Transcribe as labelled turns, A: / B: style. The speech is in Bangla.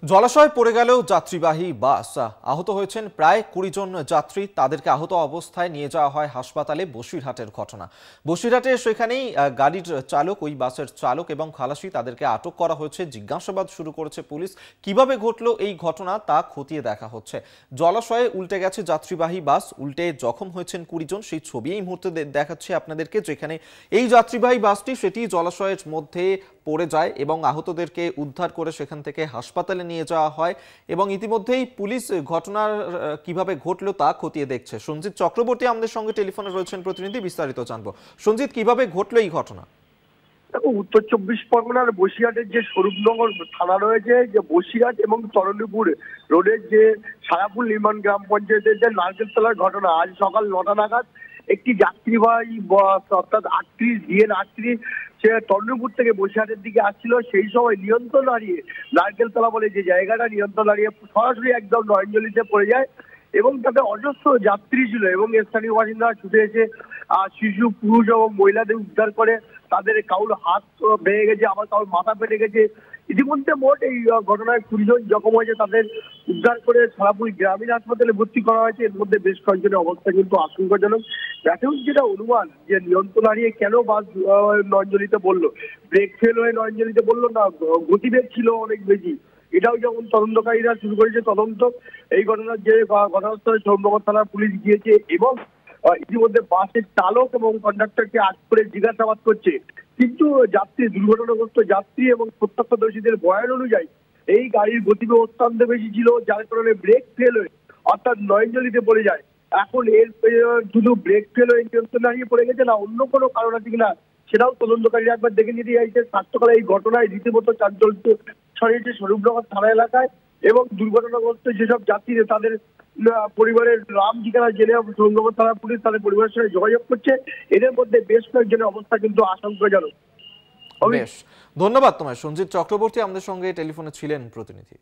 A: জলাশয়ে পড়ে গেলেও যাত্রীবাহী বাস আহত হয়েছেন প্রায় ২০ জন যাত্রী। তাদেরকে আহত অবস্থায় নিয়ে যাওয়া হয় হাসপাতালে। বসিরহাটের ঘটনা। বসিরহাটে সেখানেই গাড়ির চালক, ওই বাসের চালক এবং খালাসি, তাদেরকে আটক করা হয়েছে। জিজ্ঞাসাবাদ শুরু করেছে পুলিশ। কিভাবে ঘটলো এই ঘটনা তা খতিয়ে দেখা হচ্ছে। জলাশয়ে উল্টে গেছে যাত্রীবাহী বাস, উল্টে জখম হয়েছেন ২০ জন। সেই ছবি এই মুহূর্তে দেখাচ্ছি আপনাদেরকে, যেখানে এই যাত্রীবাহী বাসটি সেটি জলাশয়ের মধ্যে পড়ে যায় এবং আহতদেরকে উদ্ধার করে সেখান থেকে হাসপাতালে নিয়ে যাওয়া হয়। এবং ইতিমধ্যেই পুলিশ ঘটনার কিভাবে ঘটলো তা খতিয়ে দেখছে। সঞ্জিত চক্রবর্তী আমাদের সঙ্গে টেলিফোনে রয়েছেন প্রতিনিধি, বিস্তারিত জানবো। সঞ্জিত, কিভাবে ঘটলো এই ঘটনা?
B: দেখো, উত্তর ২৪ পরগনার বসিরহাটের যে স্বরূপনগর থানা রয়েছে, যে বসিরহাট এবং তরণীপুর রোডের যে সারাপুর নির্মাণ গ্রাম পঞ্চায়েতের যে নারকেলতলার ঘটনা, আজ সকাল ৯টা নাগাদ একটি যাত্রীবাহী বাস অর্থাৎ ৩৮ ডিএন ৩৮ সে তরণীপুর থেকে বসিরহাটের দিকে আসছিল। সেই সময় নিয়ন্ত্রণ হারিয়ে নারকেলতলা বলে যে জায়গাটা, নিয়ন্ত্রণ হারিয়ে সরাসরি একদম নয়নজলিতে পড়ে যায় এবং তাতে অজস্র যাত্রী ছিল এবং স্থানীয় বাসিন্দারা ছুটে এসে শিশু, পুরুষ এবং মহিলাদের উদ্ধার করে। তাদের কাউর হাত ভেঙে গেছে, আবার কাউর মাথা ফেটে গেছে। ইতিমধ্যে মোট এই ঘটনায় ২০ জন জখম হয়েছে। তাদের উদ্ধার করে সারাপুর গ্রামীণ হাসপাতালে ভর্তি করা হয়েছে। এর মধ্যে বেশ কয়েকজনের অবস্থা কিন্তু আশঙ্কাজনক। প্রাথমিক যেটা অনুমান, যে নিয়ন্ত্রণ হারিয়ে কেন বাস নয়নজলিতে বললো, ব্রেক ফেল হয়ে নয়নজলিতে বললো না, গতিবেগ ছিল অনেক বেশি। এটাও যখন তদন্তকারীরা শুরু করেছে তদন্ত, এই ঘটনার যে ঘটনাস্থলে ধর্মনগর থানার পুলিশ গিয়েছে এবং ইতিমধ্যে বাসের চালক এবং কন্ডাক্টরকে আটক করে জিজ্ঞাসাবাদ করছে। কিন্তু দুর্ঘটনাগ্রস্ত যাত্রী এবং প্রত্যক্ষদর্শীদের বয়ান অনুযায়ী এই গাড়ির গতিবেগ অত্যন্ত বেশি ছিল, যার কারণে ব্রেক ফেল হয়ে অর্থাৎ নয়নজলিতে পড়ে যায়। এখন এর শুধু ব্রেক ফেল হয়ে নিয়ন্ত্রণ হারিয়ে পড়ে গেছে, না অন্য কোনো কারণ আছে কিনা সেটাও তদন্তকারীরা একবার দেখে নিতে চাইছে। স্বাস্থ্যকর এই ঘটনায় রীতিমতো চাঞ্চল্য ছড়িয়েছে স্বরূপনগর থানা এলাকায় এবং দুর্ঘটনাগ্রস্ত যেসব যাত্রী তাদের পরিবারের নাম ঠিকানা জেনে স্বরূপনগর থানা পুলিশ তাদের পরিবারের সঙ্গে যোগাযোগ করছে। এদের মধ্যে বেশ কয়েকজনের অবস্থা কিন্তু আশঙ্কাজনক।
A: বেশ, ধন্যবাদ তোমায় সঞ্জিত চক্রবর্তী, আমাদের সঙ্গে টেলিফোনে ছিলেন প্রতিনিধি।